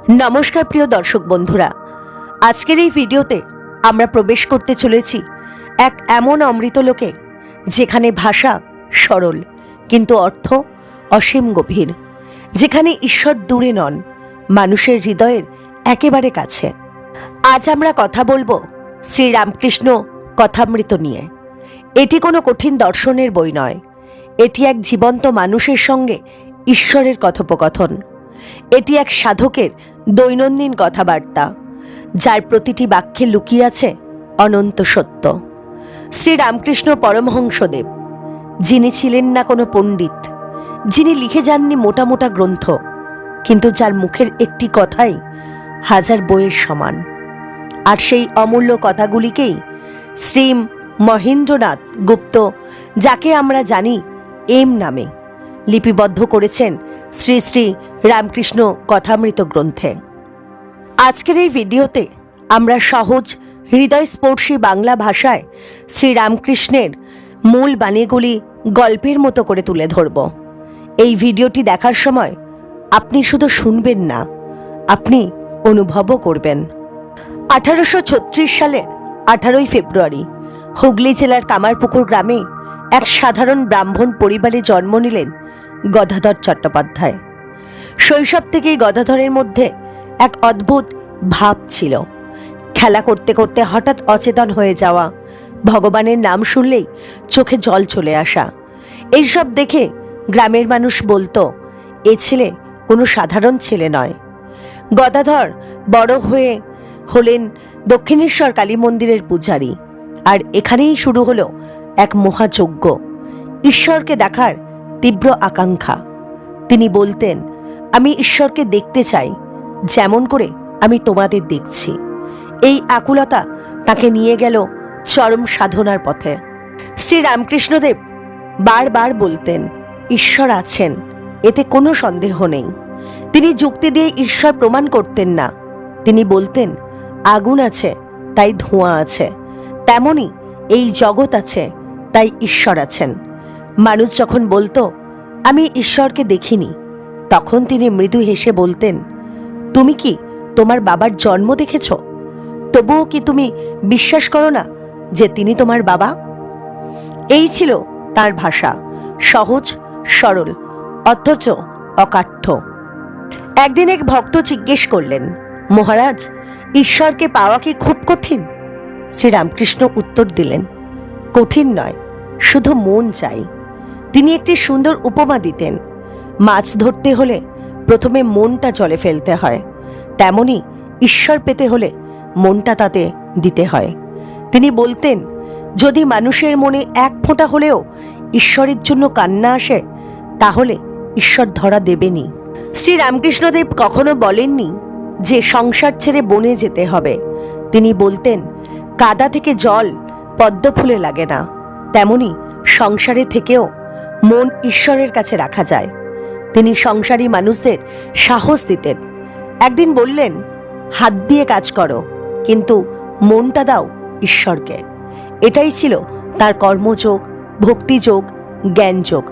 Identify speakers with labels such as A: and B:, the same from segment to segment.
A: नमस्कार प्रिय दर्शक बंधुरा आजकेर এই ভিডিওতে আমরা প্রবেশ করতে চলেছি এক এমন অমৃত লোকে যেখানে ভাষা সরল কিন্তু অর্থ অসীম গভীর, যেখানে ঈশ্বর দূরে নন, মানুষের হৃদয়ের একেবারে কাছে। আজ আমরা কথা বলবো শ্রী রামকৃষ্ণ কথামৃত নিয়ে। এটি কোনো কঠিন দর্শনের বই নয়, এটি এক জীবন্ত মানুষের সঙ্গে ঈশ্বরের কথোপকথন। এটি এক সাধকের দৈনন্দিন কথাবার্তা, যার প্রতিটি বাক্যে লুকিয়ে আছে অনন্ত সত্য। শ্রী রামকৃষ্ণ পরমহংসদেব, যিনি ছিলেন না কোনো পণ্ডিত, যিনি লিখে যাননি মোটা মোটা গ্রন্থ, কিন্তু যার মুখের একটি কথাই হাজার বইয়ের সমান। আর সেই অমূল্য কথাগুলিকেই শ্রী মহেন্দ্রনাথ গুপ্ত, যাকে আমরা জানি এম নামে, লিপিবদ্ধ করেছেন শ্রী শ্রী রামকৃষ্ণ কথামৃত গ্রন্থে। আজকের এই ভিডিওতে আমরা সহজ হৃদয়স্পর্শী বাংলা ভাষায় শ্রী রামকৃষ্ণের মূল বাণীগুলি গল্পের মতো করে তুলে ধরব। এই ভিডিওটি দেখার সময় আপনি শুধু শুনবেন না, আপনি অনুভবও করবেন। 1836 সালের 18 ফেব্রুয়ারি হুগলি জেলার কামারপুকুর গ্রামে এক সাধারণ ব্রাহ্মণ পরিবারে জন্ম নিলেন গদাধর চট্টোপাধ্যায়। শৈশব থেকেই গদাধরের মধ্যে এক অদ্ভুত ভাব ছিল। খেলা করতে করতে হঠাৎ অচেতন হয়ে যাওয়া, ভগবানের নাম শুনলেই চোখে জল চলে আসা, এইসব দেখে গ্রামের মানুষ বলতো এ ছেলে কোনো সাধারণ ছেলে নয়। গদাধর বড় হয়ে হলেন দক্ষিণেশ্বর কালী মন্দিরের পূজারী। আর এখানেই শুরু হলো এক মহাযজ্ঞ, ঈশ্বরকে দেখার তীব্র আকাঙ্ক্ষা। তিনি বলতেন, আমি ঈশ্বরকে দেখতে চাই যেমন করে আমি তোমাদের দেখছি। এই আকুলতা তাকে নিয়ে গেল চরম সাধনার পথে। শ্রী রামকৃষ্ণদেব বারবার বলতেন, ঈশ্বর আছেন, এতে কোনো সন্দেহ নেই। তিনি যুক্তি দিয়ে ঈশ্বর প্রমাণ করতেন না। তিনি বলতেন, আগুন আছে তাই ধোঁয়া আছে, তেমনি এই জগৎ আছে তাই ঈশ্বর আছেন। মানুষ যখন বলতো আমি ঈশ্বরকে দেখিনি, তখন তিনি মৃদু হেসে বলতেন, তুমি কি তোমার বাবার জন্ম দেখেছ? তবুও কি তুমি বিশ্বাস করো না যে তিনি তোমার বাবা? এই ছিল তার ভাষা, সহজ সরল অথচ অকাঠ্য। একদিন এক ভক্ত জিজ্ঞেস করলেন, মহারাজ, ঈশ্বরকে পাওয়া কি খুব কঠিন? শ্রীরামকৃষ্ণ উত্তর দিলেন, কঠিন নয়, শুধু মন চাই। তিনি একটি সুন্দর উপমা দিতেন, মাছ ধরতে হলে প্রথমে মনটা জলে ফেলতে হয়, তেমনি ঈশ্বর পেতে হলে মনটা তাতে দিতে হয়। তিনি বলতেন, যদি মানুষের মনে এক ফোঁটা হলেও ঈশ্বরের জন্য কান্না আসে, তাহলে ঈশ্বর ধরা দেবেনি। শ্রী রামকৃষ্ণদেব কখনো বলেননি যে সংসার ছেড়ে বনে যেতে হবে। তিনি বলতেন, কাদা থেকে জল পদ্ম ফুলে লাগে না, তেমনি সংসারে থেকেও মন ঈশ্বরের কাছে রাখা যায়। তিনি সংসারী মানুষদের সাহস দিতেন। একদিন বললেন, হাত দিয়ে কাজ করো, কিন্তু মনটা দাও ঈশ্বরকে। এটাই ছিল তার কর্মযোগ, ভক্তিযোগ, জ্ঞানযোগ,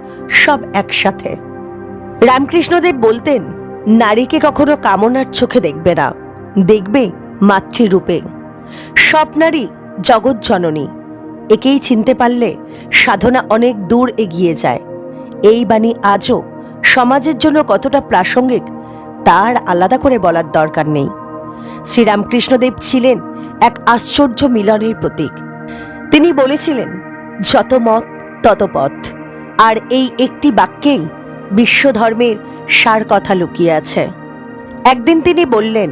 A: সব একসাথে। রামকৃষ্ণদেব বলতেন, নারীকে কখনো কামনার চোখে দেখবে না, দেখবে মাতৃরূপে। সব নারী জগৎ জননী, একেই চিনতে পারলে সাধনা অনেক দূর এগিয়ে যায়। এই বাণী আজও সমাজের জন্য কতটা প্রাসঙ্গিক তার আলাদা করে বলার দরকার নেই। শ্রীরামকৃষ্ণদেব ছিলেন এক আশ্চর্য মিলনের প্রতীক। তিনি বলেছিলেন, যত মত তত পথ। আর এই একটি বাক্যেই বিশ্বধর্মের সার কথা লুকিয়ে আছে। একদিন তিনি বললেন,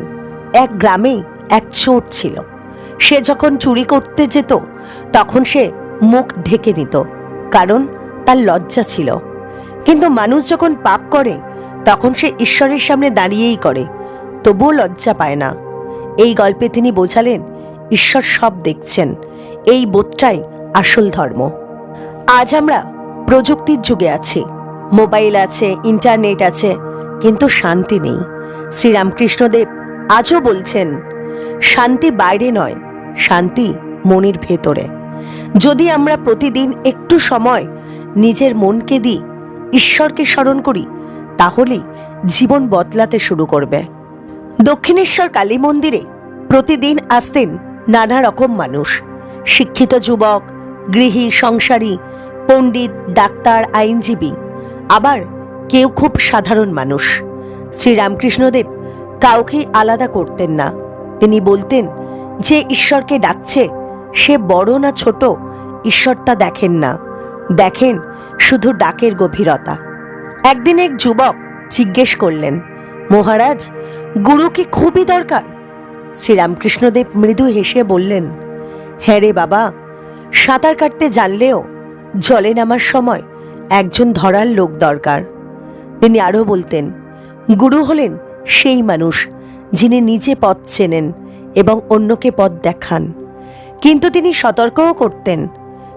A: এক গ্রামে এক চোর ছিল। সে যখন চুরি করতে যেত তখন সে মুখ ঢেকে নিত, কারণ তার লজ্জা ছিল। কিন্তু মানুষ যখন পাপ করে তখন সে ঈশ্বরের সামনে দাঁড়িয়েই করে, তবুও লজ্জা পায় না। এই গল্পে তিনি বোঝালেন, ঈশ্বর সব দেখছেন। এই বোধটাই আসল ধর্ম। আজ আমরা প্রযুক্তির যুগে আছি, মোবাইল আছে, ইন্টারনেট আছে, কিন্তু শান্তি নেই। শ্রীরামকৃষ্ণদেব আজও বলছেন, শান্তি বাইরে নয়, শান্তি মনের ভেতরে। যদি আমরা প্রতিদিন একটু সময় নিজের মনকে দিই, ঈশ্বরকে স্মরণ করি, তাহলেই জীবন বদলাতে শুরু করবে। দক্ষিণেশ্বর কালী মন্দিরে প্রতিদিন আসতেন নানা রকম মানুষ, শিক্ষিত যুবক, গৃহী, সংসারী, পণ্ডিত, ডাক্তার, আইনজীবী, আবার কেউ খুব সাধারণ মানুষ। শ্রীরামকৃষ্ণদেব কাউকেই আলাদা করতেন না। তিনি বলতেন, যে ঈশ্বরকে ডাকছে সে বড় না ছোট ঈশ্বর তা দেখেন না, দেখেন শুধু ডাকের গভীরতা। একদিন এক যুবক জিজ্ঞেস করলেন, মহারাজ, গুরু কি খুবই দরকার? শ্রীরামকৃষ্ণদেব মৃদু হেসে বললেন, হ্যাঁ রে বাবা, সাঁতার কাটতে জানলেও জলে নামার সময় একজন ধরার লোক দরকার। তিনি আরও বলতেন, গুরু হলেন সেই মানুষ যিনি নিজে পথ চেনেন এবং অন্যকে পথ দেখান। কিন্তু তিনি সতর্কও করতেন,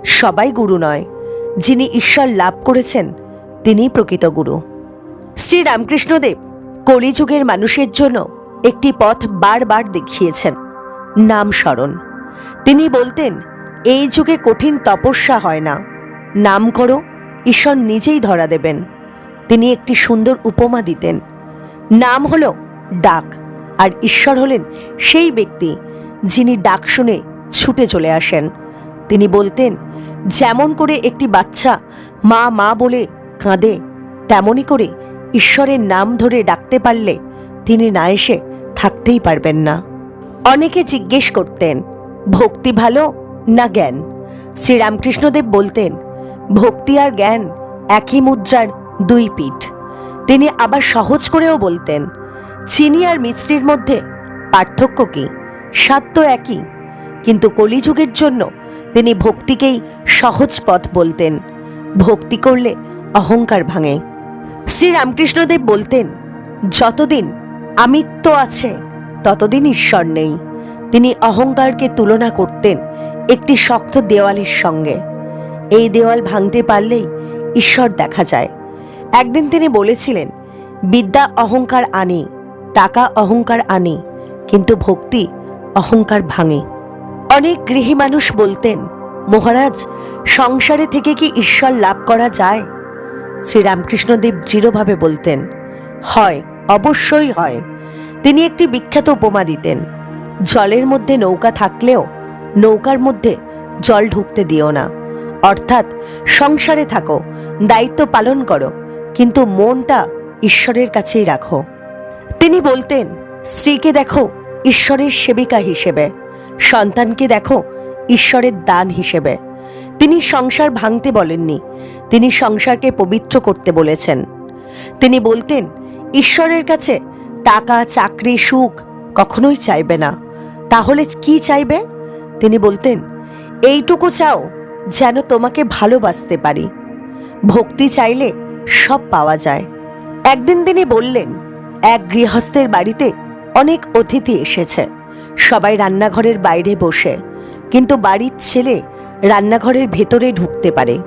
A: সবাই গুরু নয়, যিনি ঈশ্বর লাভ করেছেন তিনিই প্রকৃত গুরু। শ্রীরামকৃষ্ণদেব কলিযুগের মানুষের জন্য একটি পথ বারবার দেখিয়েছেন, নাম স্মরণ। তিনি বলতেন, এই যুগে কঠিন তপস্যা হয় না, নাম করো, ঈশ্বর নিজেই ধরা দেবেন। তিনি একটি সুন্দর উপমা দিতেন, নাম হলো ডাক, আর ঈশ্বর হলেন সেই ব্যক্তি যিনি ডাক শুনে ছুটে চলে আসেন। তিনি বলতেন, যেমন করে একটি বাচ্চা মা মা বলে কাঁদে, তেমনি করে ঈশ্বরের নাম ধরে ডাকতে পারলে তিনি না এসে থাকতেই পারবেন না। অনেকে জিজ্ঞেস করতেন, ভক্তি ভালো না জ্ঞান? শ্রীরামকৃষ্ণদেব বলতেন, ভক্তি আর জ্ঞান একই মুদ্রার দুই পিঠ। তিনি আবার সহজ করেও বলতেন, চিনি আর মিছরির মধ্যে পার্থক্য কি? স্বাদ তো একই। কিন্তু কলিযুগের জন্য তিনি ভক্তিকেই সহজ পথ বলতেন। ভক্তি করলে অহংকার ভাঙে। শ্রীরামকৃষ্ণদেব বলতেন, যতদিন আমিত্ব আছে ততদিন ঈশ্বর নেই। তিনি অহংকারকে তুলনা করতেন একটি শক্ত দেওয়ালের সঙ্গে। এই দেওয়াল ভাঙতে পারলেই ঈশ্বর দেখা যায়। একদিন তিনি বলেছিলেন, বিদ্যা অহংকার আনে, টাকা অহংকার আনে, কিন্তু ভক্তি অহংকার ভাঙে। অনেক গৃহী মানুষ বলতেন, মহারাজ, সংসারে থেকে কি ঈশ্বর লাভ করা যায়? শ্রীরামকৃষ্ণদেব দৃঢ়ভাবে বলতেন, হয়, অবশ্যই হয়। তিনি একটি বিখ্যাত উপমা দিতেন, জলের মধ্যে নৌকা থাকলেও নৌকার মধ্যে জল ঢুকতে দিও না। অর্থাৎ সংসারে থাকো, দায়িত্ব পালন করো, কিন্তু মনটা ঈশ্বরের কাছেই রাখো। তিনি বলতেন, স্ত্রীকে দেখো ঈশ্বরের সেবিকা হিসেবে, সন্তানকে দেখো ঈশ্বরের দান হিসেবে। তিনি সংসার ভাঙতে বলেননি, তিনি সংসারকে পবিত্র করতে বলেছেন। তিনি বলতেন, ঈশ্বরের কাছে টাকা, চাকরি, সুখ কখনোই চাইবে না। তাহলে কি চাইবে? তিনি বলতেন, এইটুকু চাও যেন তোমাকে ভালোবাসতে পারি। ভক্তি চাইলে সব পাওয়া যায়। একদিন তিনি বললেন, এক গৃহস্থের বাড়িতে অনেক অতিথি এসেছে। সবাই রান্নাঘরের বাইরে বসে, কিন্তু বাড়ির ছেলে রান্নাঘরের ভেতরে ঢুকতে পারে।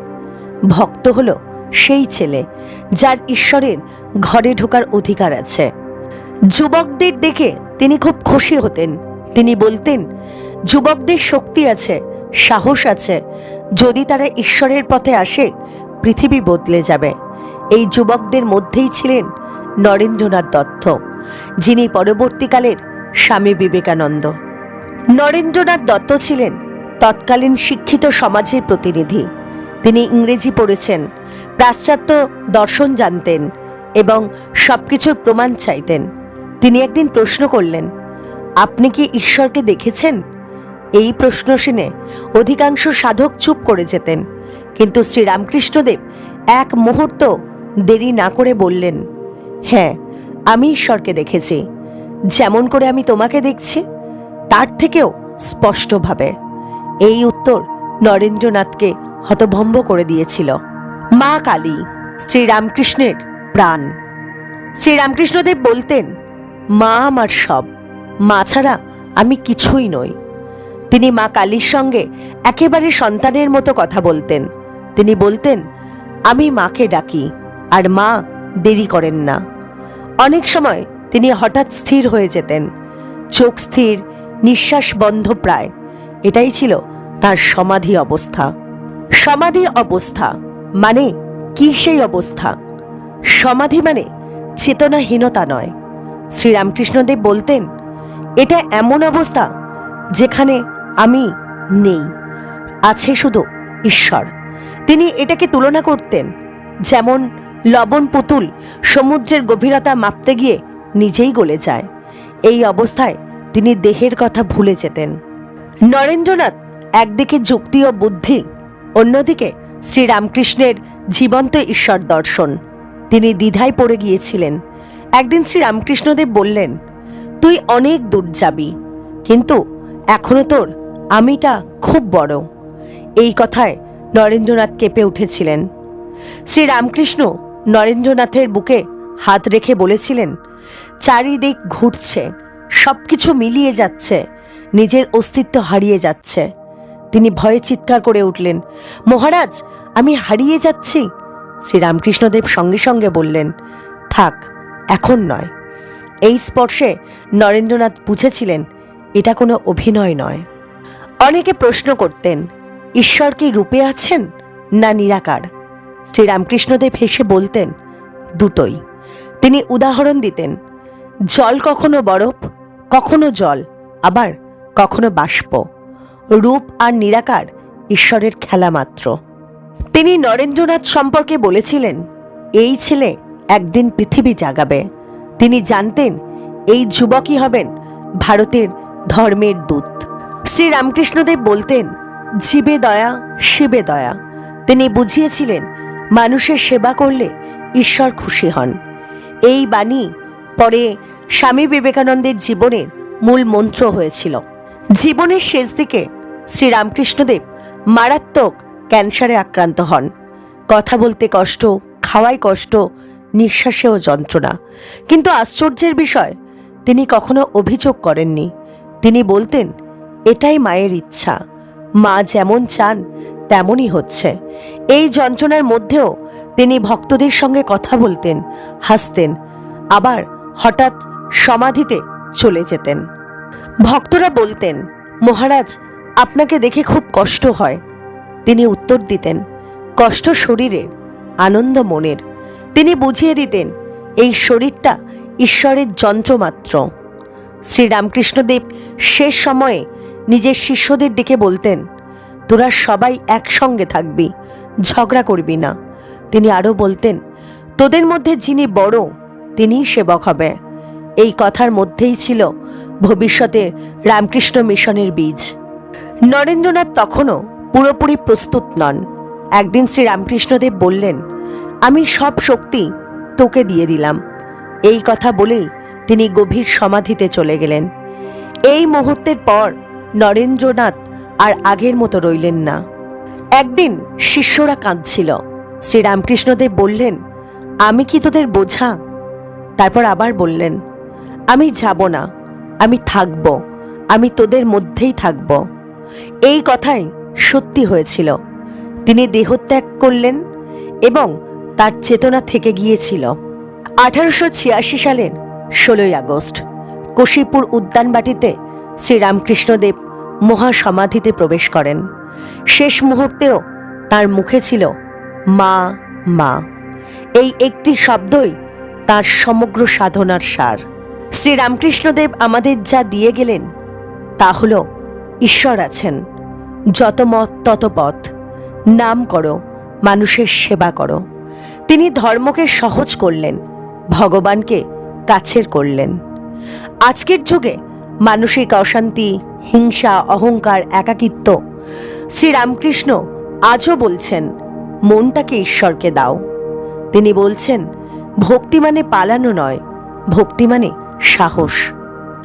A: ভক্ত হলো সেই ছেলে যার ঈশ্বরের ঘরে ঢোকার অধিকার আছে। যুবকদের দেখে তিনি খুব খুশি হতেন। তিনি বলতেন, যুবকদের শক্তি আছে, সাহস আছে। যদি তারা ঈশ্বরের পথে আসে, পৃথিবী বদলে যাবে। এই যুবকদের মধ্যেই ছিলেন নরেন্দ্রনাথ দত্ত, যিনি পরবর্তীকালের স্বামী বিবেকানন্দ। নরেন্দ্রনাথ দত্ত ছিলেন তৎকালীন শিক্ষিত সমাজের প্রতিনিধি। তিনি ইংরেজি পড়েছেন, পাশ্চাত্য দর্শন জানতেন এবং সবকিছুর প্রমাণ চাইতেন। তিনি একদিন প্রশ্ন করলেন, আপনি কি ঈশ্বরকে দেখেছেন? এই প্রশ্ন শুনে অধিকাংশ সাধক চুপ করে যেতেন, কিন্তু শ্রীরামকৃষ্ণদেব এক মুহূর্ত দেরি না করে বললেন, হ্যাঁ, আমি ঈশ্বরকে দেখেছি। যেমন করে আমি তোমাকে দেখছি, তার থেকেও স্পষ্টভাবে। এই উত্তর নরেন্দ্রনাথকে হতভম্ব করে দিয়েছিল। মা কালী শ্রীরামকৃষ্ণের প্রাণ। শ্রীরামকৃষ্ণদেব বলতেন, মা আমার সব, মা ছাড়া আমি কিছুই নই। তিনি মা কালীর সঙ্গে একেবারে সন্তানের মতো কথা বলতেন। তিনি বলতেন, আমি মাকে ডাকি, আর মা দেরি করেন না। অনেক সময় তিনি হঠাৎ স্থির হয়ে যেতেন, চোখ স্থির, নিঃশ্বাস বন্ধ প্রায়। এটাই ছিল তার সমাধি অবস্থা। সমাধি অবস্থা মানে কি সেই অবস্থা? সমাধি মানে চেতনাহীনতা নয়, শ্রীরামকৃষ্ণদেব বলতেন, এটা এমন অবস্থা যেখানে আমি নেই, আছে শুধু ঈশ্বর। তিনি এটাকে তুলনা করতেন যেমন লবণ পুতুল সমুদ্রের গভীরতা মাপতে গিয়ে নিজেই গলে যায়। এই অবস্থায় তিনি দেহের কথা ভুলে যেতেন। নরেন্দ্রনাথ একদিকে যুক্তি ও বুদ্ধি, অন্যদিকে শ্রীরামকৃষ্ণের জীবন্ত ঈশ্বর দর্শন। তিনি দ্বিধায় পড়ে গিয়েছিলেন। একদিন শ্রীরামকৃষ্ণদেব বললেন, তুই অনেক দূর যাবি, কিন্তু এখনো তোর আমিটা খুব বড়। এই কথায় নরেন্দ্রনাথ কেঁপে উঠেছিলেন। শ্রীরামকৃষ্ণ নরেন্দ্রনাথের বুকে হাত রেখে বলেছিলেন, চারিদিক ঘুরছে, সবকিছু মিলিয়ে যাচ্ছে, নিজের অস্তিত্ব হারিয়ে যাচ্ছে। তিনি ভয়ে চিৎকার করে উঠলেন, মহারাজ, আমি হারিয়ে যাচ্ছি। শ্রীরামকৃষ্ণদেব সঙ্গে সঙ্গে বললেন, থাক, এখন নয়। এই স্পর্শে নরেন্দ্রনাথ বুঝেছিলেন এটা কোনো অভিনয় নয়। অনেকে প্রশ্ন করতেন, ঈশ্বর কি রূপে আছেন না নিরাকার? শ্রীরামকৃষ্ণদেব হেসে বলতেন, দুটোই। তিনি উদাহরণ দিতেন, জল কখনো বরফ, কখনো জল, আবার কখনো বাষ্প। রূপ আর নিরাকার ঈশ্বরের খেলা মাত্র। তিনি নরেন্দ্রনাথ সম্পর্কে বলেছিলেন, এই ছেলে একদিন পৃথিবী জাগাবে। তিনি জানতেন এই যুবকই হবেন ভারতের ধর্মের দূত। শ্রীরামকৃষ্ণদেব বলতেন, জীবে দয়া, শিবে দয়া। তিনি বুঝিয়েছিলেন মানুষের সেবা করলে ঈশ্বর খুশি হন। এই বাণী পরে স্বামী বিবেকানন্দের জীবনের মূল মন্ত্র হয়েছিল। জীবনের শেষ দিকে শ্রীরামকৃষ্ণদেব মারাত্মক ক্যান্সারে আক্রান্ত হন। কথা বলতে কষ্ট, খাওয়ায় কষ্ট, নিঃশ্বাসেও যন্ত্রণা। কিন্তু আশ্চর্যের বিষয়, তিনি কখনো অভিযোগ করেননি। তিনি বলতেন, এটাই মায়ের ইচ্ছা, মা যেমন চান তেমনই হচ্ছে। এই যন্ত্রণার মধ্যেও তিনি ভক্তদের সঙ্গে কথা বলতেন, হাসতেন, আবার হঠাৎ সমাধিতে চলে যেতেন। ভক্তরা বলতেন, মহারাজ, আপনাকে দেখে খুব কষ্ট হয়। তিনি উত্তর দিতেন, কষ্ট শরীরের, আনন্দ মনের। তিনি বুঝিয়ে দিতেন এই শরীরটা ঈশ্বরের যন্ত্রমাত্র। শ্রীরামকৃষ্ণদেব শেষ সময়ে নিজের শিষ্যদের ডেকে বলতেন, তোরা সবাই একসঙ্গে থাকবি, ঝগড়া করবি না। তিনি আরও বলতেন, তোদের মধ্যে যিনি বড় তিনিই সেবক হবে। এই কথার মধ্যেই ছিল ভবিষ্যতের রামকৃষ্ণ মিশনের বীজ। নরেন্দ্রনাথ তখনও পুরোপুরি প্রস্তুত নন। একদিন শ্রীরামকৃষ্ণদেব বললেন, আমি সব শক্তি তোকে দিয়ে দিলাম। এই কথা বলেই তিনি গভীর সমাধিতে চলে গেলেন। এই মুহূর্তের পর নরেন্দ্রনাথ আর আগের মতো রইলেন না। একদিন শিষ্যরা কাঁদছিল। শ্রীরামকৃষ্ণদেব বললেন, আমি কি তোদের বোঝা? তারপর আবার বললেন, আমি যাব না, আমি থাকব, আমি তোদের মধ্যেই থাকব। এই কথাই সত্যি হয়েছিল। তিনি দেহত্যাগ করলেন এবং তার চেতনা থেকে গিয়েছিল। 1886 সালের 16 আগস্ট কশিপুর উদ্যানবাটিতে শ্রীরামকৃষ্ণদেব মহাসমাধিতে প্রবেশ করেন। শেষ মুহূর্তেও তার মুখে ছিল মা, মা। এই একটি শব্দই তার সমগ্র সাধনার সার। শ্রীরামকৃষ্ণদেব আমাদের যা দিয়ে গেলেন তা হল, ঈশ্বর আছেন, যত মত তত পথ, নাম করো, মানুষের সেবা করো। তিনি ধর্মকে সহজ করলেন, ভগবানকে কাছের করলেন। আজকের যুগে মানসিক অশান্তি, হিংসা, অহংকার, একাকিত্ব, শ্রীরামকৃষ্ণ আজও বলছেন, মনটাকে ঈশ্বরকে দাও। তিনি বলছেন, ভক্তি মানে পালানো নয়, ভক্তি মানে সাহস।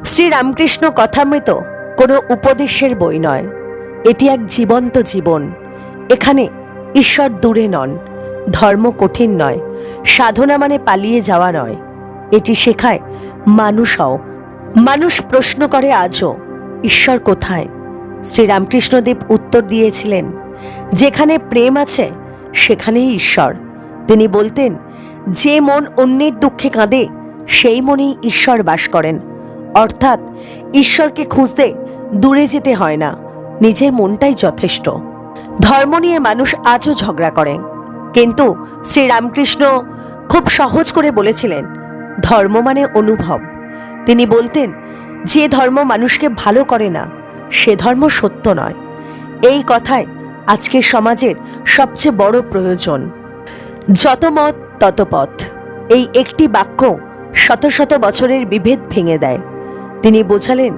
A: শ্রীরামকৃষ্ণ কথামৃত কোনো উপদেশের বই নয়, এটি এক জীবন্ত জীবন। এখানে ঈশ্বর দূরে নন, ধর্ম কঠিন নয়, সাধনা মানে পালিয়ে যাওয়া নয়। এটি শেখায় মানুষ হও। মানুষ প্রশ্ন করে আজও, ঈশ্বর কোথায়? শ্রীরামকৃষ্ণদেব উত্তর দিয়েছিলেন, যেখানে প্রেম আছে সেখানেই ঈশ্বর। তিনি বলতেন, যে মন অন্যের দুঃখে কাঁদে সেই মনেই ঈশ্বর বাস করেন। অর্থাৎ ঈশ্বরকে খুঁজতে দূরে যেতে হয় না, নিজের মনটাই যথেষ্ট। ধর্ম নিয়ে মানুষ আজও ঝগড়া করে, কিন্তু শ্রীরামকৃষ্ণ খুব সহজ করে বলেছিলেন, ধর্ম মানে অনুভব। তিনি বলতেন, যে ধর্ম মানুষকে ভালো করে না সে ধর্ম সত্য নয়। এই কথায় আজকের সমাজের সবচেয়ে বড় প্রয়োজন। যত মত তত পথ, এই একটি বাক্য শত শত বছরের বিভেদ ভেঙে দেয়। তিনি বোঝালেন,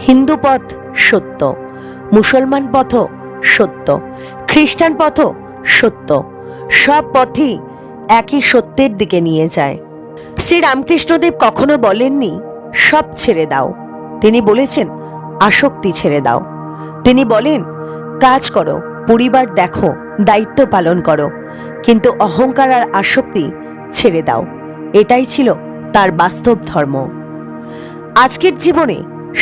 A: হিন্দু পথ সত্য, মুসলমান পথও সত্য, খ্রিস্টান পথও সত্য, সব পথই একই সত্যের দিকে নিয়ে যায়। শ্রী রামকৃষ্ণদেব কখনো বলেননি সব ছেড়ে দাও, তিনি বলেছেন আসক্তি ছেড়ে দাও। তিনি বলেন, কাজ করো, পরিবার দেখো, দায়িত্ব পালন করো, কিন্তু অহংকার আর আসক্তি ছেড়ে দাও। এটাই ছিল তার বাস্তব ধর্ম। আজকের জীবনে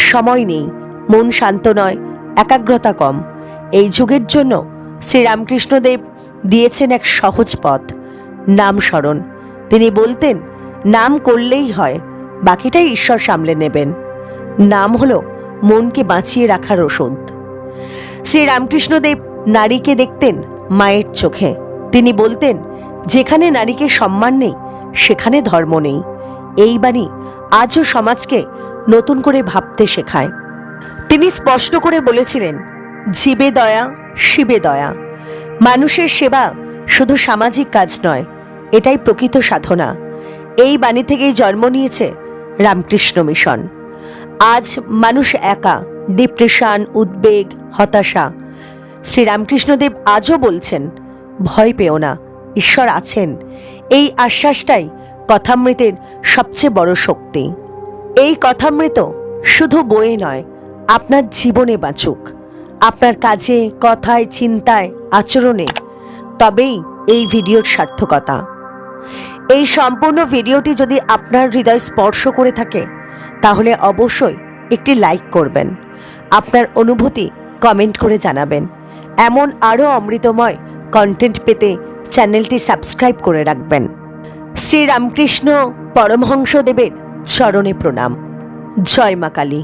A: সময় নেই, মন শান্ত নয়, একাগ্রতা কম। এই যুগের জন্য শ্রীরামকৃষ্ণদেব দিয়েছেন এক সহজ পথ, নাম স্মরণ। তিনি বলতেন, নাম করলেই হয়, বাকিটাই ঈশ্বর সামলে নেবেন। নাম হলো মনকে বাঁচিয়ে রাখার ওষুধ। শ্রীরামকৃষ্ণদেব নারীকে দেখতেন মায়ের চোখে। তিনি বলতেন, যেখানে নারীকে সম্মান নেই সেখানে ধর্ম নেই। এই বাণী আজও সমাজকে নতুন করে ভাবতে শেখায়। তিনি স্পষ্ট করে বলেছিলেন, জীবে দয়া, শিবে দয়া। মানুষের সেবা শুধু সামাজিক কাজ নয়, এটাই প্রকৃত সাধনা। এই বাণী থেকেই জন্ম নিয়েছে রামকৃষ্ণ মিশন। আজ মানুষ একা, ডিপ্রেশন, উদ্বেগ, হতাশা। শ্রীরামকৃষ্ণদেব আজও বলছেন, ভয় পেও না, ঈশ্বর আছেন। এই আশ্বাসটাই কথামৃতের সবচেয়ে বড় শক্তি। এই কথামৃত শুধু বইয়ে নয়, আপনার জীবনে বাঁচুক, আপনার কাজে, কথায়, চিন্তায়, আচরণে। তবেই এই ভিডিওর সার্থকতা। এই সম্পূর্ণ ভিডিওটি যদি আপনার হৃদয় স্পর্শ করে থাকে তাহলে অবশ্যই একটি লাইক করবেন, আপনার অনুভূতি কমেন্ট করে জানাবেন। এমন আরও অমৃতময় কন্টেন্ট পেতে চ্যানেলটি সাবস্ক্রাইব করে রাখবেন। শ্রী রামকৃষ্ণ পরমহংসদেবের চরণে প্রণাম। জয় মা কালী।